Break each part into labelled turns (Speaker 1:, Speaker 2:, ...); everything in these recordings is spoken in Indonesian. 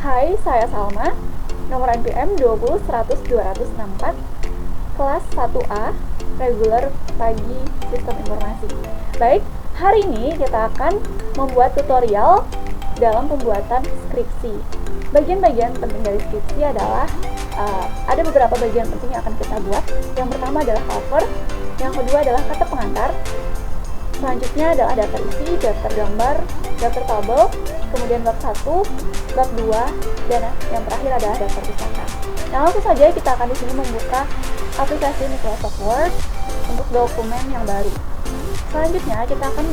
Speaker 1: Hai, saya Salma, nomor NPM 20100264, kelas 1A, reguler pagi sistem informasi. Baik, hari ini kita akan membuat tutorial dalam pembuatan skripsi. Bagian-bagian penting dari skripsi adalah ada beberapa bagian penting yang akan kita buat. Yang pertama adalah cover, yang kedua adalah kata pengantar, selanjutnya adalah daftar isi, daftar gambar, daftar tabel, kemudian bab 1, bab 2, dan yang terakhir adalah daftar pustaka. Nah, langsung saja kita akan di sini membuka aplikasi Microsoft Word untuk dokumen yang baru. Selanjutnya kita akan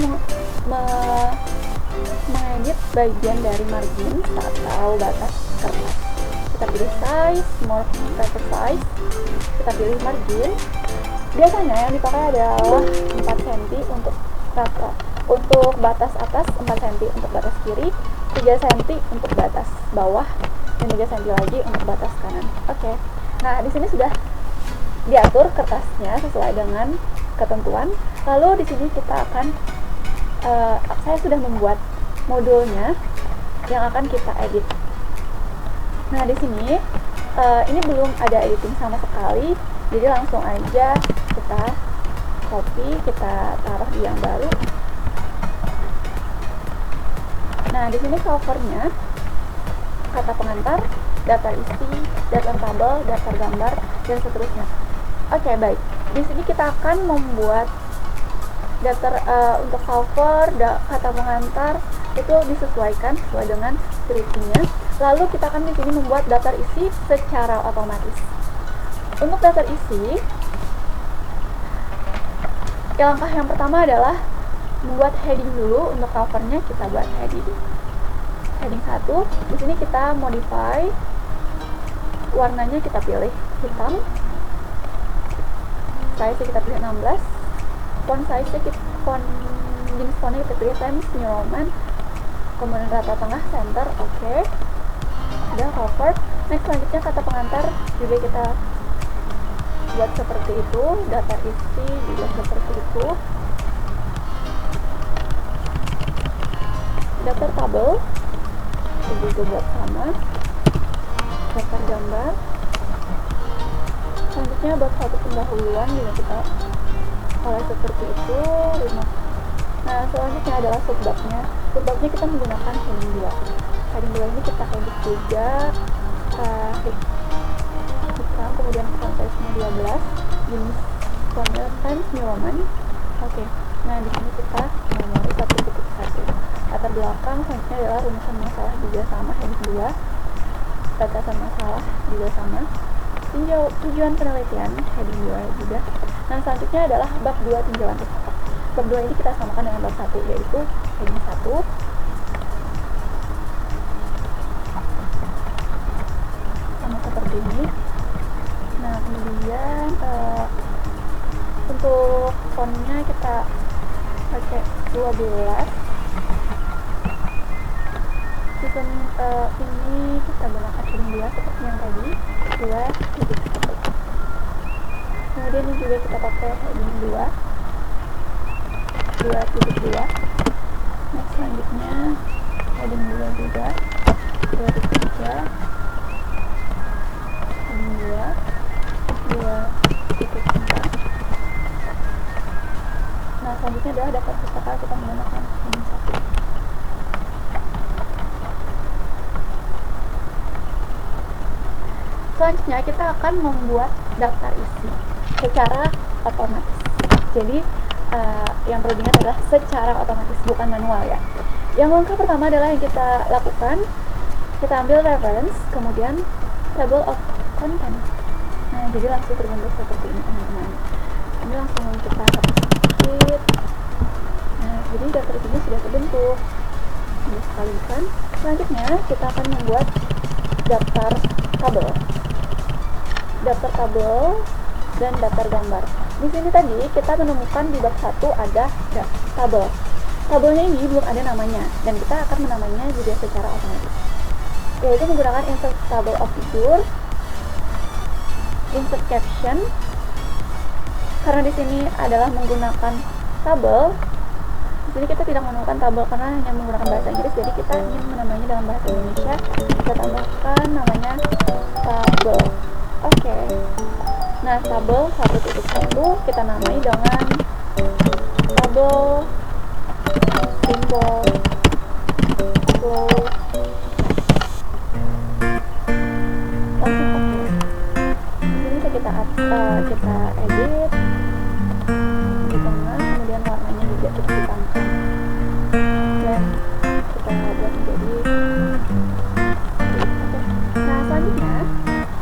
Speaker 1: mengedit bagian dari margin atau batas kertas. Kita pilih size, more paper size, kita pilih margin. Biasanya yang dipakai adalah 4 cm untuk batas atas, 4 cm untuk batas kiri, 3 cm untuk batas bawah, dan 3 cm lagi untuk batas kanan. Oke. Nah, di sini sudah diatur kertasnya sesuai dengan ketentuan. Lalu di sini kita akan saya sudah membuat modulnya yang akan kita edit. Nah, di sini ini belum ada editing sama sekali, jadi langsung aja kita copy, kita taruh di yang baru. Nah, di sini covernya, kata pengantar, daftar isi, daftar tabel, daftar gambar, dan seterusnya. Oke, baik. Di sini kita akan membuat daftar untuk cover, kata pengantar itu disesuaikan sesuai dengan skripsinya. Lalu kita akan di sini membuat daftar isi secara otomatis. Untuk daftar isi, langkah yang pertama adalah membuat heading dulu. Untuk covernya kita buat heading 1. Di sini kita modify warnanya, kita pilih hitam, size kita pilih 16, font size jenis fontnya kita pilih Times New Roman, kemudian rata tengah, center. Oke. Udah cover. Next, selanjutnya kata pengantar juga kita buat seperti itu, daftar isi juga seperti itu, daftar tabel juga buat sama, daftar gambar. Selanjutnya buat satu pendahuluan juga kita oleh seperti itu. Nah, selanjutnya adalah subbabnya. Subbabnya kita menggunakan heading 2. Heading 2 ini kita edit juga, hitam, kemudian font size-nya 12, jenis fontnya Times New Roman. Oke. Nah, di sini kita memori 1.1. Latar belakang selanjutnya adalah rumusan masalah juga sama, heading 2. Batasan masalah juga sama. Tujuan penelitian, heading 2 juga. Nah, selanjutnya adalah bab 2 tinjauan pustaka. Bab 2 ini kita samakan dengan bab 1, yaitu heading 1. Sama seperti ini. Nah, kemudian untuk fontnya kita pakai 12. Sistem ini kita gunakan heading 2 seperti yang tadi, 2.1. Kemudian ini juga kita pakai heading 2, 2.2. Next, selanjutnya heading 2 juga, 2.3, heading 2, 2.4. Nah, selanjutnya adalah daftar pustaka, kita menggunakan heading 1. Selanjutnya kita akan membuat daftar isi secara otomatis. Jadi yang perlu diingat adalah secara otomatis, bukan manual ya. Yang langkah pertama adalah yang kita lakukan, kita ambil reference, kemudian table of content. Nah, jadi langsung terbentuk seperti ini, teman-teman. Ini langsung kita hapus sedikit. Nah, jadi daftar isinya sudah terbentuk. Ini sekalian. Selanjutnya kita akan membuat daftar tabel, dan daftar gambar. Di sini tadi kita menemukan di bab 1 ada tabel. Tabelnya ini belum ada namanya, dan kita akan menamainya juga secara otomatis, yaitu menggunakan insert table of figure, insert caption. Karena di sini adalah menggunakan tabel, di sini kita tidak menggunakan tabel karena hanya menggunakan bahasa Inggris, jadi kita ingin menamainya dalam bahasa Indonesia. Kita tambah tabel 1.1 kita namai dengan tabel simbol flow. Langsung oke. Ini bisa kita edit di tengah, kemudian warnanya juga kita hitangkan dan kita buat menjadi oke. Nah, selanjutnya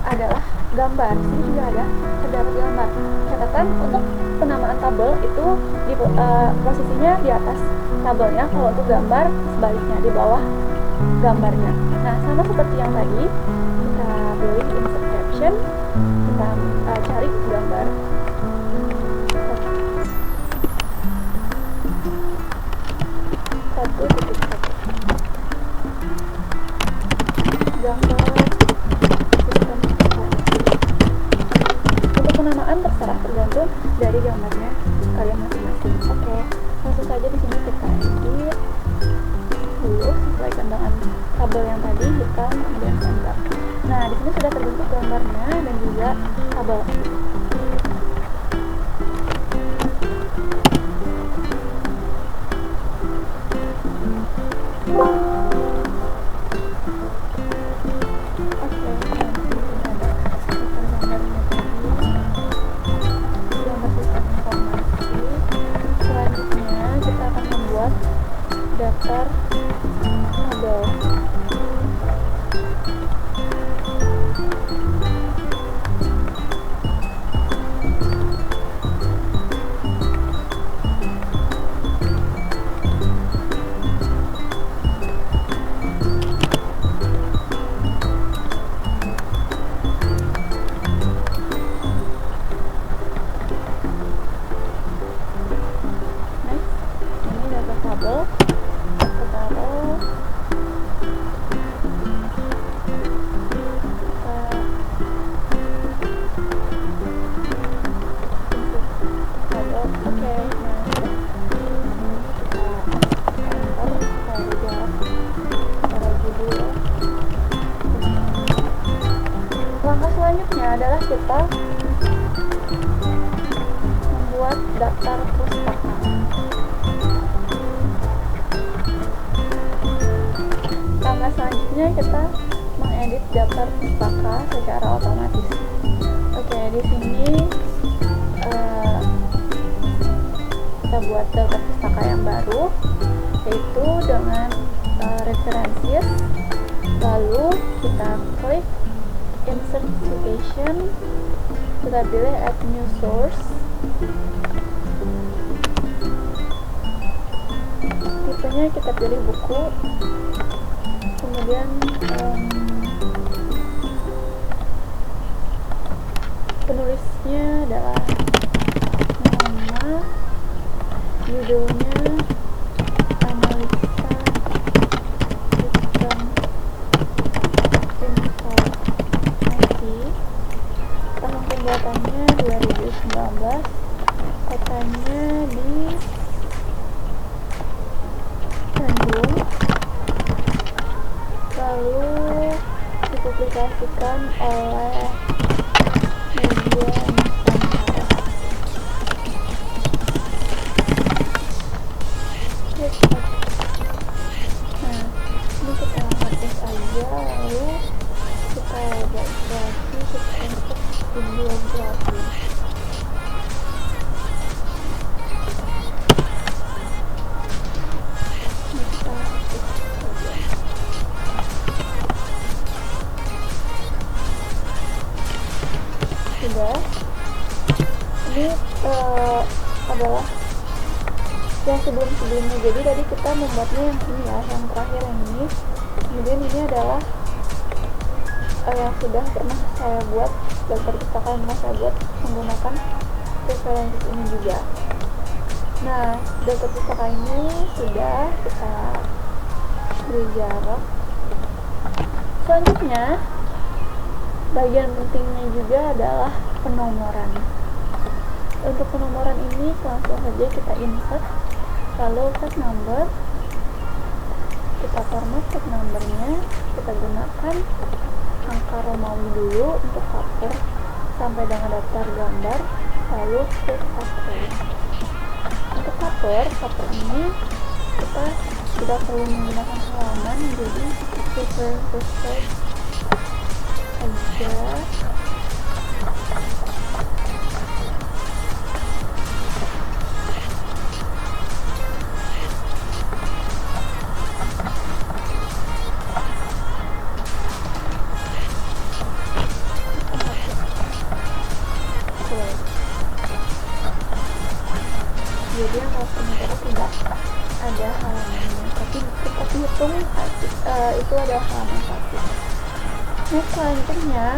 Speaker 1: adalah gambar. Di sini juga ada terdapat gambar. Catatan untuk penamaan tabel itu di posisinya di atas tabelnya, kalau untuk gambar sebaliknya di bawah gambarnya. Nah, sama seperti yang tadi, kita pilih insert caption, kita cari gambar satu titik satu gambar sistem informasi. Untuk penamaan terserah, tergantung dari gambarnya kalian masing-masing. Oke, langsung saja di sini kita edit dulu, sesuaikan dengan tabel yang tadi, hitam kemudian gambar. Nah, di sini sudah terbentuk gambarnya dan juga tabel. Daftar tabel. Next, ini daftar tabel. Langkah selanjutnya adalah kita membuat daftar pustaka. Langkah selanjutnya kita mengedit daftar pustaka secara otomatis. Oke, di sini kita buat daftar pustaka yang baru, yaitu dengan references. Lalu kita klik insert citation, kita pilih add new source, tipenya kita pilih buku, kemudian penulisnya adalah nama, judulnya analisa sistem informasi, tahun pembuatannya 2019, kotanya di Bandung, lalu dipublikasikan oleh media Nusantara. Nah, ini kita hapus aja, lalu kita buat lagi, kita insert bibliografi. Kita hapus aja. Sudah. Ini adalah yang sebelum-sebelumnya. Jadi tadi kita membuatnya yang ini ya, yang terakhir yang ini. Kemudian ini adalah yang sudah pernah saya buat, daftar pustaka yang pernah saya buat menggunakan referensi ini juga. Nah, daftar pustaka ini sudah kita beri jarak. Selanjutnya, bagian pentingnya juga adalah penomoran. Untuk penomoran ini langsung saja kita insert, lalu tag number, kita format tag numbernya, kita gunakan angka Romawi dulu untuk cover sampai dengan daftar gambar, lalu klik cover. Untuk cover ini kita tidak perlu menggunakan halaman, jadi prefer first aja. Jadi yang covernya tadi tidak ada halamannya, tapi tetap hitung itu adalah halaman satu. Next, selanjutnya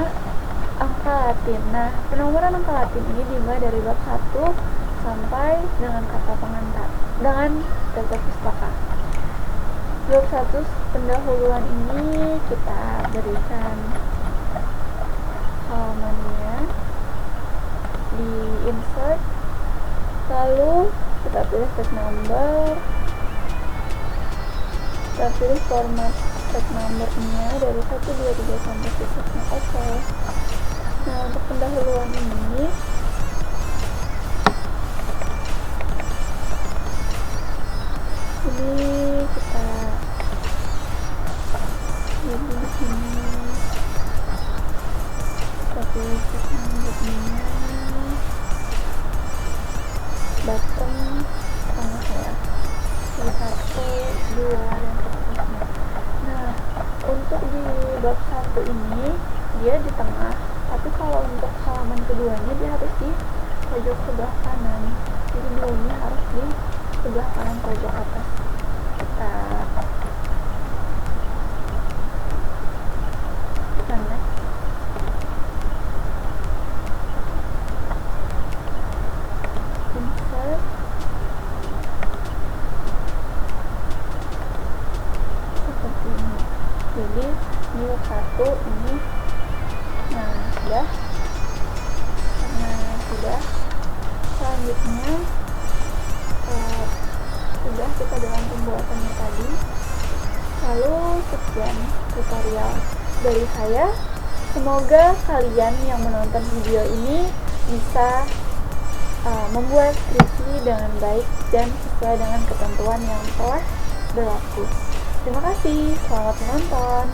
Speaker 1: angka Latin. Nah, penomoran angka Latin ini dimulai dari bab 1 sampai dengan kata pengantar dengan daftar pustaka. Bab 1 pendahuluan ini kita berikan halamannya di insert, lalu kita pilih tag number, kita pilih format tag numbernya dari 1, 2, 3 sampai seterusnya. Oke. Nah, untuk pendahuluan ini kita jadi di sini kita pilih tag numbernya, bottom tengah ya, 1, 2 dan seterusnya. Nah, untuk di bab 1 ini dia di tengah, tapi kalau untuk halaman keduanya dia harus di pojok sebelah kanan. Jadi dulunya harus di sebelah kanan pojok atas. Kita sana insert, seperti ini. Jadi ini bab 1 ini. Nah, sudah. Karena sudah, selanjutnya sudah kita dalam pembuatannya tadi. Lalu sekian tutorial dari saya. Semoga kalian yang menonton video ini bisa membuat skripsi dengan baik dan sesuai dengan ketentuan yang telah berlaku. Terima kasih, selamat menonton.